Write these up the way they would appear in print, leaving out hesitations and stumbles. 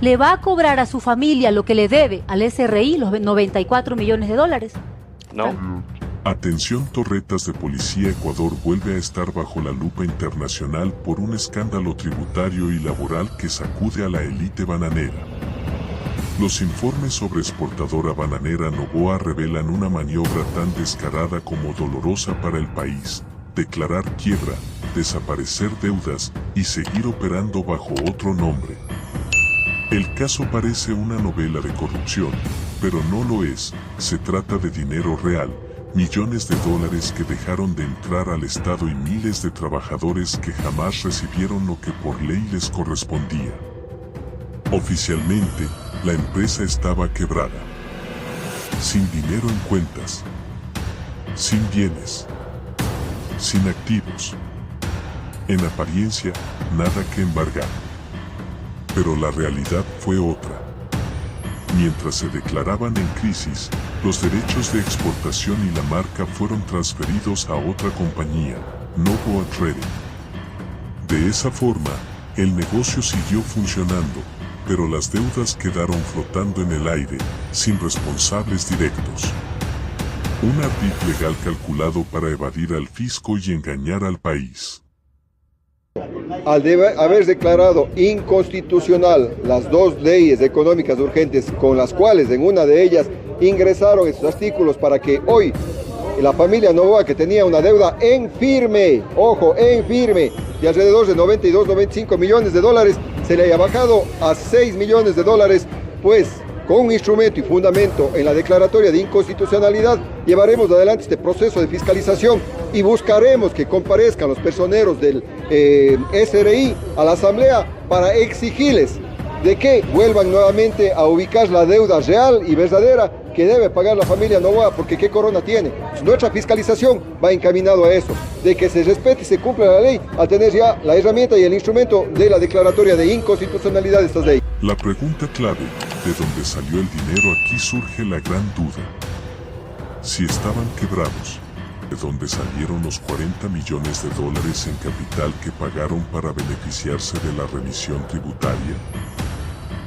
¿Le va a cobrar a su familia lo que le debe al SRI, los 94 millones de dólares? No. Atención, torretas de policía. Ecuador vuelve a estar bajo la lupa internacional por un escándalo tributario y laboral que sacude a la élite bananera. Los informes sobre exportadora bananera Noboa revelan una maniobra tan descarada como dolorosa para el país: declarar quiebra, desaparecer deudas y seguir operando bajo otro nombre. El caso parece una novela de corrupción, pero no lo es. Se trata de dinero real, millones de dólares que dejaron de entrar al Estado y miles de trabajadores que jamás recibieron lo que por ley les correspondía. Oficialmente, la empresa estaba quebrada, sin dinero en cuentas, sin bienes, sin activos. En apariencia, nada que embargar. Pero la realidad fue otra. Mientras se declaraban en crisis, los derechos de exportación y la marca fueron transferidos a otra compañía, Noboa Trading. De esa forma, el negocio siguió funcionando, pero las deudas quedaron flotando en el aire, sin responsables directos. Un ardid legal calculado para evadir al fisco y engañar al país. Al haber declarado inconstitucional las dos leyes económicas urgentes, con las cuales en una de ellas ingresaron estos artículos para que hoy la familia Noboa, que tenía una deuda en firme, ojo, en firme, de alrededor de 92-95 millones de dólares, se le haya bajado a 6 millones de dólares, pues con un instrumento y fundamento en la declaratoria de inconstitucionalidad, llevaremos adelante este proceso de fiscalización y buscaremos que comparezcan los personeros del SRI a la Asamblea para exigirles de que vuelvan nuevamente a ubicar la deuda real y verdadera que debe pagar la familia Noboa, porque ¿qué corona tiene? Nuestra fiscalización va encaminado a eso, de que se respete y se cumpla la ley al tener ya la herramienta y el instrumento de la declaratoria de inconstitucionalidad de estas leyes. La pregunta clave, ¿de dónde salió el dinero? Aquí surge la gran duda. Si estaban quebrados, ¿de dónde salieron los 40 millones de dólares en capital que pagaron para beneficiarse de la remisión tributaria?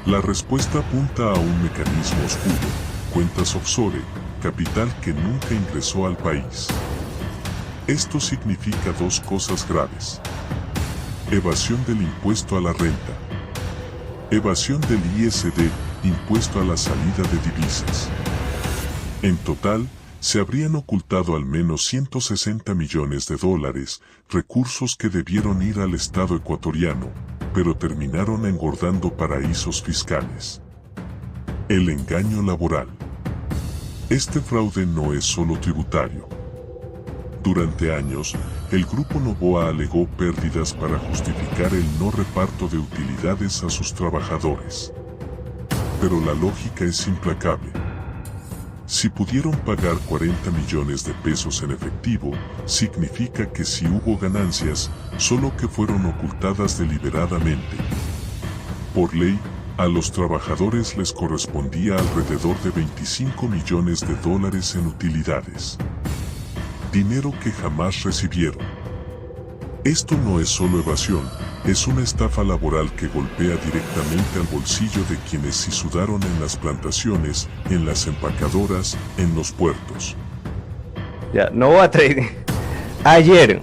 La respuesta apunta a un mecanismo oscuro: cuentas offshore, capital que nunca ingresó al país. Esto significa dos cosas graves: evasión del impuesto a la renta, evasión del ISD, impuesto a la salida de divisas. En total, se habrían ocultado al menos 160 millones de dólares, recursos que debieron ir al Estado ecuatoriano, pero terminaron engordando paraísos fiscales. El engaño laboral. Este fraude no es solo tributario. Durante años, el grupo Noboa alegó pérdidas para justificar el no reparto de utilidades a sus trabajadores. Pero la lógica es implacable. Si pudieron pagar 40 millones de pesos en efectivo, significa que sí hubo ganancias, solo que fueron ocultadas deliberadamente. Por ley, a los trabajadores les correspondía alrededor de 25 millones de dólares en utilidades. Dinero que jamás recibieron. Esto no es solo evasión, es una estafa laboral que golpea directamente al bolsillo de quienes sí sudaron en las plantaciones, en las empacadoras, en los puertos. Ya, Noboa Trading. Ayer,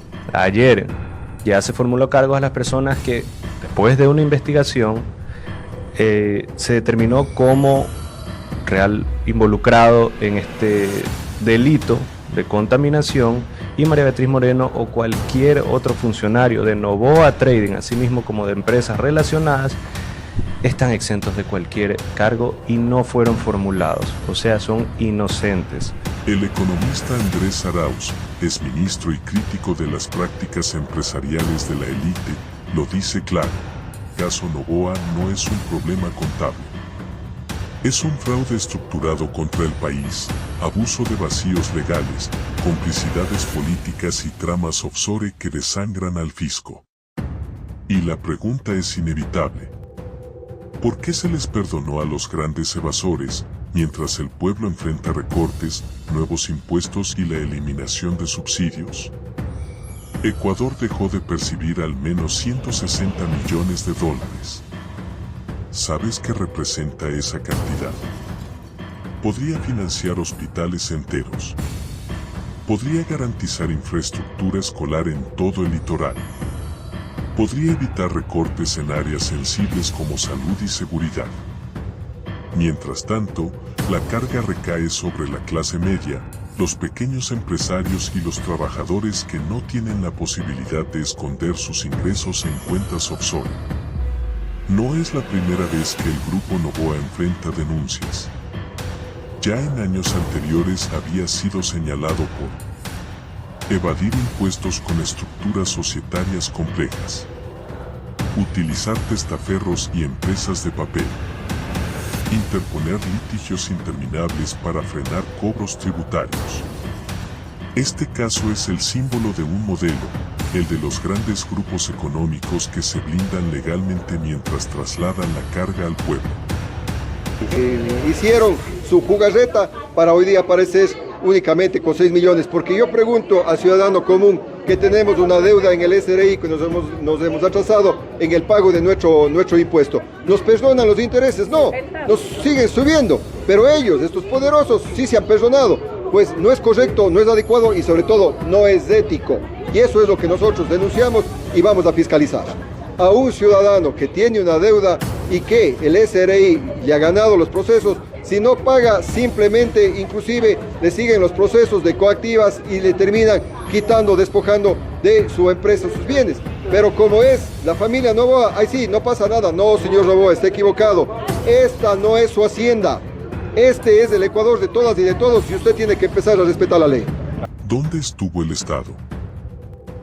ya se formuló cargos a las personas que, después de una investigación, se determinó como real involucrado en este delito de contaminación, y María Beatriz Moreno o cualquier otro funcionario de Noboa Trading, así mismo como de empresas relacionadas, están exentos de cualquier cargo y no fueron formulados, o sea, son inocentes. El economista Andrés Arauz, exministro y crítico de las prácticas empresariales de la élite, lo dice claro: el caso Noboa no es un problema contable. Es un fraude estructurado contra el país, abuso de vacíos legales, complicidades políticas y tramas offshore que desangran al fisco. Y la pregunta es inevitable: ¿por qué se les perdonó a los grandes evasores, mientras el pueblo enfrenta recortes, nuevos impuestos y la eliminación de subsidios? Ecuador dejó de percibir al menos 160 millones de dólares. ¿Sabes qué representa esa cantidad? Podría financiar hospitales enteros. Podría garantizar infraestructura escolar en todo el litoral. Podría evitar recortes en áreas sensibles como salud y seguridad. Mientras tanto, la carga recae sobre la clase media, los pequeños empresarios y los trabajadores que no tienen la posibilidad de esconder sus ingresos en cuentas offshore. No es la primera vez que el Grupo Noboa enfrenta denuncias. Ya en años anteriores había sido señalado por evadir impuestos con estructuras societarias complejas, utilizar testaferros y empresas de papel, interponer litigios interminables para frenar cobros tributarios. Este caso es el símbolo de un modelo, el de los grandes grupos económicos que se blindan legalmente mientras trasladan la carga al pueblo. Hicieron su jugarreta para hoy día aparecer únicamente con 6 millones, porque yo pregunto al ciudadano común que tenemos una deuda en el SRI, que nos hemos atrasado en el pago de nuestro impuesto. ¿Nos perdonan los intereses? No, nos siguen subiendo, pero ellos, estos poderosos, sí se han perdonado. Pues no es correcto, no es adecuado y sobre todo no es ético. Y eso es lo que nosotros denunciamos y vamos a fiscalizar. A un ciudadano que tiene una deuda y que el SRI le ha ganado los procesos, si no paga, simplemente, inclusive, le siguen los procesos de coactivas y le terminan quitando, despojando de su empresa sus bienes. Pero como es la familia Noboa, ahí sí, no pasa nada. No, señor Noboa, está equivocado. Esta no es su hacienda. Este es el Ecuador de todas y de todos y usted tiene que empezar a respetar la ley. ¿Dónde estuvo el Estado?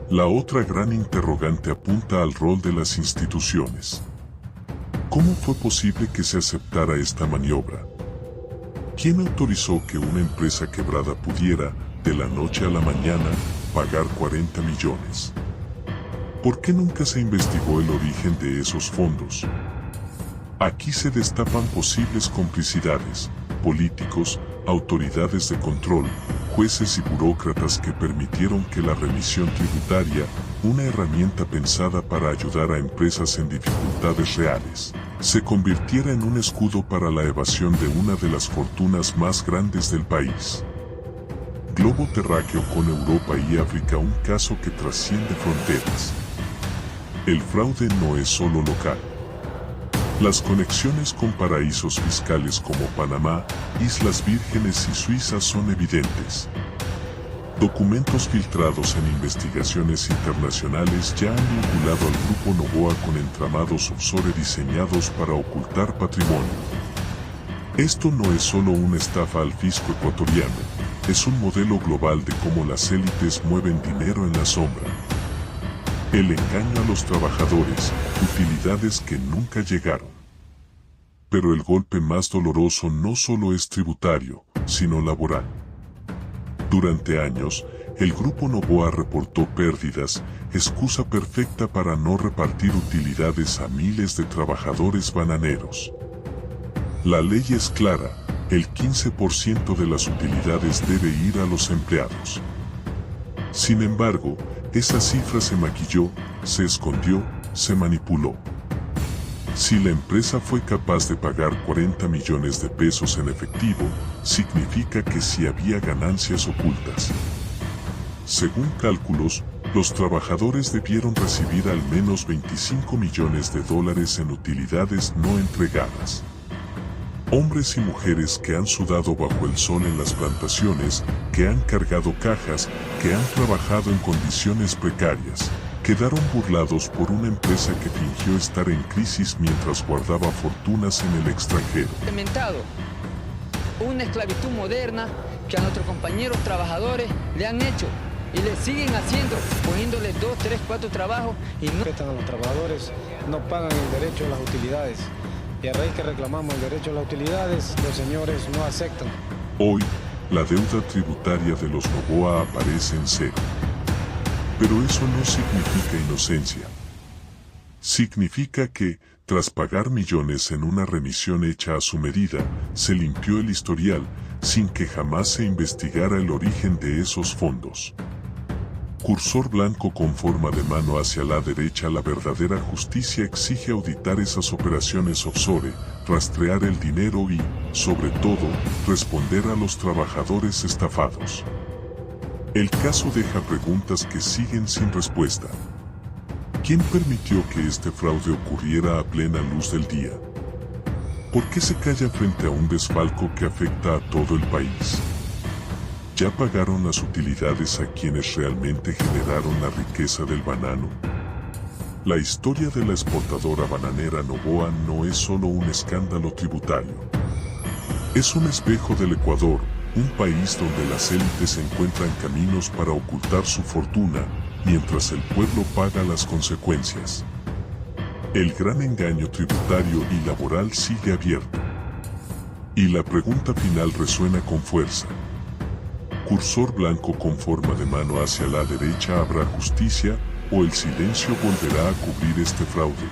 La otra gran interrogante apunta al rol de las instituciones. ¿Cómo fue posible que se aceptara esta maniobra? ¿Quién autorizó que una empresa quebrada pudiera, de la noche a la mañana, pagar 40 millones? ¿Por qué nunca se investigó el origen de esos fondos? Aquí se destapan posibles complicidades, políticos, autoridades de control, jueces y burócratas que permitieron que la remisión tributaria, una herramienta pensada para ayudar a empresas en dificultades reales, se convirtiera en un escudo para la evasión de una de las fortunas más grandes del país. Globo terráqueo con Europa y África, un caso que trasciende fronteras. El fraude no es solo local. Las conexiones con paraísos fiscales como Panamá, Islas Vírgenes y Suiza son evidentes. Documentos filtrados en investigaciones internacionales ya han vinculado al Grupo Noboa con entramados offshore diseñados para ocultar patrimonio. Esto no es solo una estafa al fisco ecuatoriano, es un modelo global de cómo las élites mueven dinero en la sombra. El engaño a los trabajadores, utilidades que nunca llegaron. Pero el golpe más doloroso no solo es tributario, sino laboral. Durante años, el Grupo Noboa reportó pérdidas, excusa perfecta para no repartir utilidades a miles de trabajadores bananeros. La ley es clara, el 15% de las utilidades debe ir a los empleados. Sin embargo, esa cifra se maquilló, se escondió, se manipuló. Si la empresa fue capaz de pagar 40 millones de pesos en efectivo, significa que sí había ganancias ocultas. Según cálculos, los trabajadores debieron recibir al menos 25 millones de dólares en utilidades no entregadas. Hombres y mujeres que han sudado bajo el sol en las plantaciones, que han cargado cajas, que han trabajado en condiciones precarias, quedaron burlados por una empresa que fingió estar en crisis mientras guardaba fortunas en el extranjero. Implementado una esclavitud moderna que a nuestros compañeros trabajadores le han hecho y le siguen haciendo, poniéndole 2, 3, 4 trabajos y no respetan a los trabajadores, no pagan el derecho a las utilidades. Y a raíz que reclamamos el derecho a las utilidades, los señores no aceptan. Hoy, la deuda tributaria de los Noboa aparece en cero. Pero eso no significa inocencia. Significa que, tras pagar millones en una remisión hecha a su medida, se limpió el historial, sin que jamás se investigara el origen de esos fondos. Cursor blanco con forma de mano hacia la derecha. La verdadera justicia exige auditar esas operaciones offshore, rastrear el dinero y, sobre todo, responder a los trabajadores estafados. El caso deja preguntas que siguen sin respuesta. ¿Quién permitió que este fraude ocurriera a plena luz del día? ¿Por qué se calla frente a un desfalco que afecta a todo el país? ¿Ya pagaron las utilidades a quienes realmente generaron la riqueza del banano? La historia de la exportadora bananera Noboa no es solo un escándalo tributario. Es un espejo del Ecuador, un país donde las élites encuentran caminos para ocultar su fortuna, mientras el pueblo paga las consecuencias. El gran engaño tributario y laboral sigue abierto. Y la pregunta final resuena con fuerza. Cursor blanco con forma de mano hacia la derecha. ¿Habrá justicia o el silencio volverá a cubrir este fraude?